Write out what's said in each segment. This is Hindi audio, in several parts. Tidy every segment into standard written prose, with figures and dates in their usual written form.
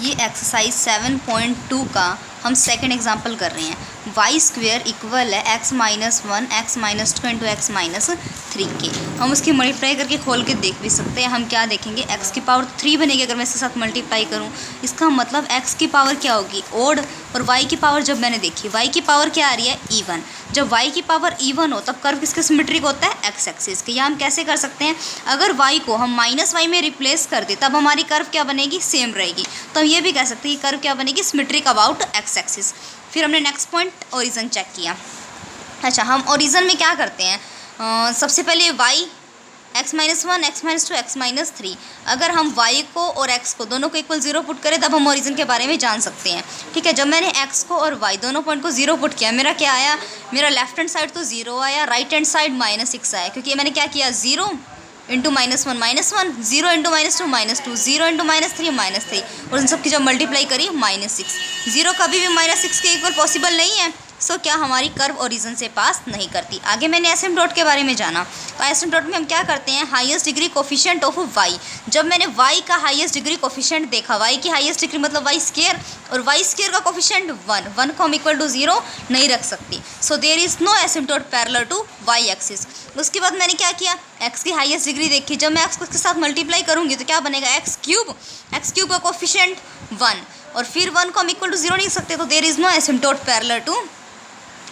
ये एक्सरसाइज 7.2 का हम सेकंड एग्जांपल कर रहे हैं। वाई स्क्वेयर इक्वल है x minus 1 x minus 2 into x minus 3 के। हम उसकी मल्टीप्लाई करके खोल के देख भी सकते हैं। हम क्या देखेंगे, x की पावर 3 बनेगी अगर मैं इसके साथ मल्टीप्लाई करूँ। इसका मतलब x की पावर क्या होगी, ओड, और y की पावर जब मैंने देखी y की पावर क्या आ रही है, इवन। जब y की पावर इवन हो तब कर्व किसके सिमेट्रिक होता है, एक्स एक्सिस के। या हम कैसे कर सकते हैं, अगर y को हम माइनस वाई में रिप्लेस कर दे तब हमारी कर्व क्या बनेगी, सेम रहेगी। तो हम ये भी कह सकते हैं कि कर्व क्या बनेगी, सिमेट्रिक अबाउट एक्स एक्सिस। फिर हमने नेक्स्ट पॉइंट ओरिजन चेक किया। अच्छा, हम ओरिजन में क्या करते हैं, सबसे पहले y x minus 1 x minus 2 x minus 3, अगर हम y को और x को दोनों को इक्वल 0 पुट करें तब हम ओरिजन के बारे में जान सकते हैं। ठीक है, जब मैंने x को और y दोनों पॉइंट को 0 पुट किया, मेरा क्या आया, मेरा लेफ्ट हैंड साइड तो 0 आया, राइट हैंड साइड -6 आया, क्योंकि मैंने क्या किया, 0 इंटू -1 -1, 0 इंटू -2 -2, 0 इंटू -3 -3, और इन सब की जब मल्टीप्लाई करी -6। 0 कभी भी -6 के इक्वल पॉसिबल नहीं है। सो क्या हमारी कर्व ओरिजन से पास नहीं करती। आगे मैंने एसिम्पटोट के बारे में जाना, तो एसिम्पटोट में हम क्या करते हैं, highest degree coefficient of y। जब मैंने y का हाईएस्ट डिग्री कोफिशिएंट देखा, y की हाईएस्ट डिग्री मतलब y स्क्वायर, और y स्क्वायर का कोफिशिएंट 1 को हम इक्वल टू 0 नहीं रख सकती। So there is no asymptote parallel to y axis. उसके बाद मैंने क्या किया, x की हाईएस्ट डिग्री देखी, जब मैं x को इसके साथ मल्टीप्लाई करूँगी तो क्या बनेगा, एक्स क्यूब का कोफिशिएंट 1, और फिर 1 को हम इक्वल टू 0 नहीं सकते, तो there is no asymptote parallel to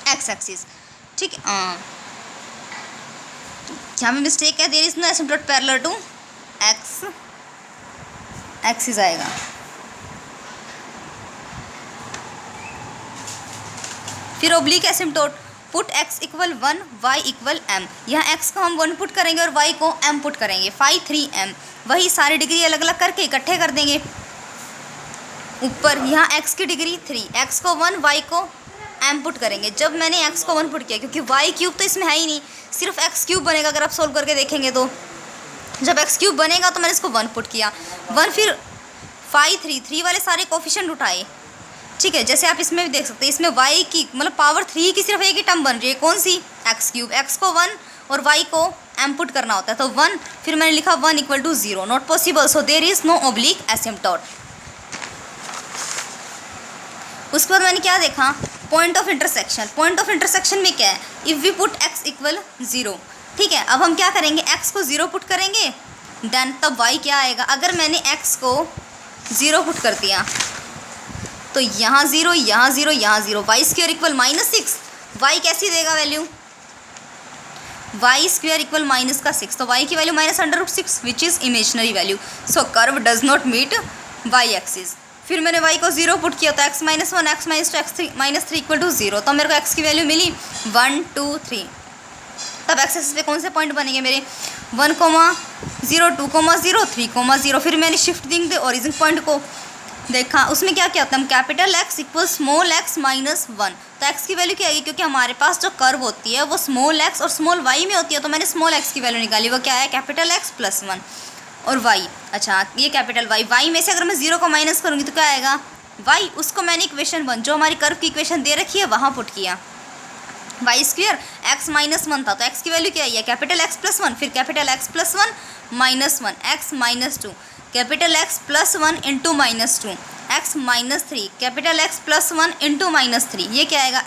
x axis. ठीक है, यहाँ में मिस्टेक है, there is no asymptote parallel to x axis आएगा। फिर oblique asymptote, put x equal 1 y equal m। यहाँ x को हम 1 पुट करेंगे और y को m पुट करेंगे, 5 3 m। वही सारी डिग्री अलग अलग करके इकट्ठे कर देंगे ऊपर। यहाँ x की डिग्री 3, x को 1 y को m पुट करेंगे। जब मैंने x को 1 पुट किया, क्योंकि y क्यूब तो इसमें है ही नहीं, सिर्फ x क्यूब बनेगा अगर आप सोल्व करके देखेंगे तो। जब x क्यूब बनेगा तो मैंने इसको 1 पुट किया, 1, फिर 5 3 वाले सारे कोफिशिएंट उठाए। ठीक है, जैसे आप इसमें भी देख सकते हैं, इसमें y की मतलब पावर 3 की सिर्फ एक ही टर्म बन रही है, कौन सी, x क्यूब। x को 1 और y को m पुट करना होता है, तो 1, फिर मैंने लिखा 1 equal to 0, not possible, so there is no oblique asymptote. उसके बाद मैंने क्या देखा, point of intersection. Point of intersection में क्या है, if we put x equal 0। ठीक है, अब हम क्या करेंगे, x को 0 पुट करेंगे, देन तब y क्या आएगा। अगर मैंने x को 0 पुट कर दिया तो यहाँ 0 यहाँ 0 यहाँ 0, वाई स्क्वायर इक्वल -6, y कैसी देगा वैल्यू, y स्क्वायर इक्वल -6, तो y की value -√6 which is imaginary value. So curve does not meet y axis. फिर मैंने y को 0 पुट किया तो x minus 1 x minus 2 x minus 3 equal to 0, तो मेरे को x की वैल्यू मिली 1 2 3। तब x एक्सिस पे कौन से पॉइंट बनेंगे मेरे, 1 0 2 0 3 0। फिर मैंने शिफ्टिंग द ओरिजिन पॉइंट को देखा, उसमें क्या क्या होता है, हम capital X equal small x minus 1, तो x की वैल्यू क्या आएगी, क्योंकि हमारे पास जो कर्व होती है वो स्मॉल x और स्मॉल y में होती है, तो मैंने स्मॉल x की वैल्यू निकाली, वो क्या है, कैपिटल X प्लस 1 और y। अच्छा, ये कैपिटल y में से अगर मैं 0 को माइनस करूँगी तो क्या आएगा, y, उसको मैंने इक्वेशन 1 जो हमारी कर्व की इक्वेशन दे रखी है वहाँ पुट किया। वाई स्क्वेयर x माइनस 1 था, तो x की वैल्यू क्या है, कैपिटल X प्लस 1, फिर capital X plus 1 minus 1 x minus 2, capital X plus 1 into -2 x minus 3, capital X plus 1 into -3, ये क्या आएगा,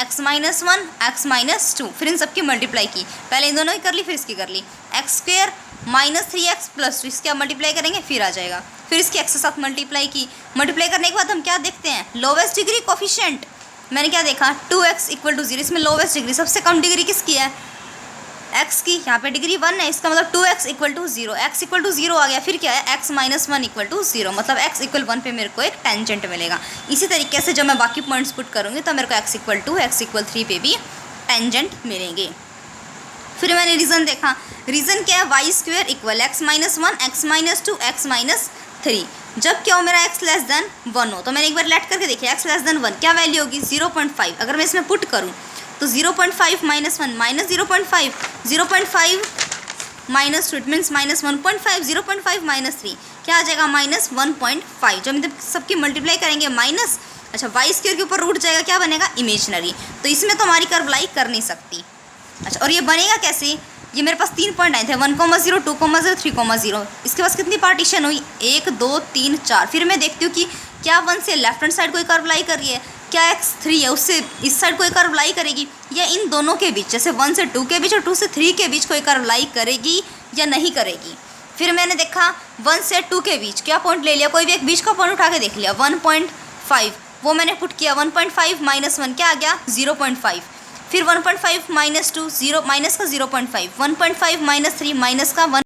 x माइनस 1 x माइनस 2। फिर इन सबकी मल्टीप्लाई की, पहले इन दोनों की कर ली फिर इसकी कर ली, एक्स स्क्वेयर -3x प्लस 2, इसके आप मल्टीप्लाई करेंगे फिर आ जाएगा। फिर इसकी x के साथ मल्टीप्लाई की, मल्टीप्लाई करने के बाद हम क्या देखते हैं, लोवेस्ट डिग्री कोफिशिएंट। मैंने क्या देखा, 2x इक्वल टू 0, इसमें लोवेस्ट डिग्री सबसे कम डिग्री किसकी है, x की। यहाँ पे डिग्री 1 है, इसका मतलब 2x equal to 0, x equal to 0 आ गया। फिर क्या है, x माइनस 1 इक्वल टू 0, मतलब x इक्वल 1 पे मेरे को एक टेंजेंट मिलेगा। इसी तरीके से जब मैं बाकी पॉइंट्स पुट करूँगी तो मेरे को x इक्वल 2 x इक्वल 3 पे भी टेंजेंट मिलेंगे। फिर मैंने रीज़न देखा, रीज़न क्या है, Y square equal x minus 1 x minus 2 x minus 3। जब क्या हो, मेरा x लेस देन 1 हो, तो मैंने एक बार लेट करके देखिए, x लेस देन 1 क्या वैल्यू होगी, 0.5। अगर मैं इसमें पुट करूँ तो 0.5 minus 1 minus 0.5, 0.5 minus 2 it means minus 1.5, 0.5 minus 3 क्या आ जाएगा, -1.5। जब हम सबकी मल्टीप्लाई करेंगे माइनस, अच्छा वाई स्क्वायर के ऊपर रूट जाएगा, क्या बनेगा, इमेजनरी। तो इसमें तो हमारी कर्व लाई कर नहीं सकती। अच्छा, और ये बनेगा कैसे? ये मेरे पास 3 पॉइंट आए थे, 1,0, 2,0, 3,0। इसके पास कितनी पार्टीशन हुई? 1 2 3 4। फिर मैं देखती हूँ कि क्या 1 से लेफ्ट हैंड साइड कोई कर्व लाई कर रही है, क्या x3 है उससे इस साइड कोई कर्व लाई करेगी, या इन दोनों के बीच, जैसे 1 से 2 के बीच और 2 से 3 के बीच कोई कर्व लाई करेगी या नहीं करेगी। फिर मैंने देखा 1 से 2 के बीच क्या पॉइंट ले लिया, कोई भी एक बीच का पॉइंट उठा के देख लिया, 1.5, वो मैंने पुट किया। 1.5 माइनस 1 क्या आ गया? 0.5। फिर 1.5 माइनस 2, 0 माइनस का 0.5, 1.5 माइनस 3 माइनस का 1।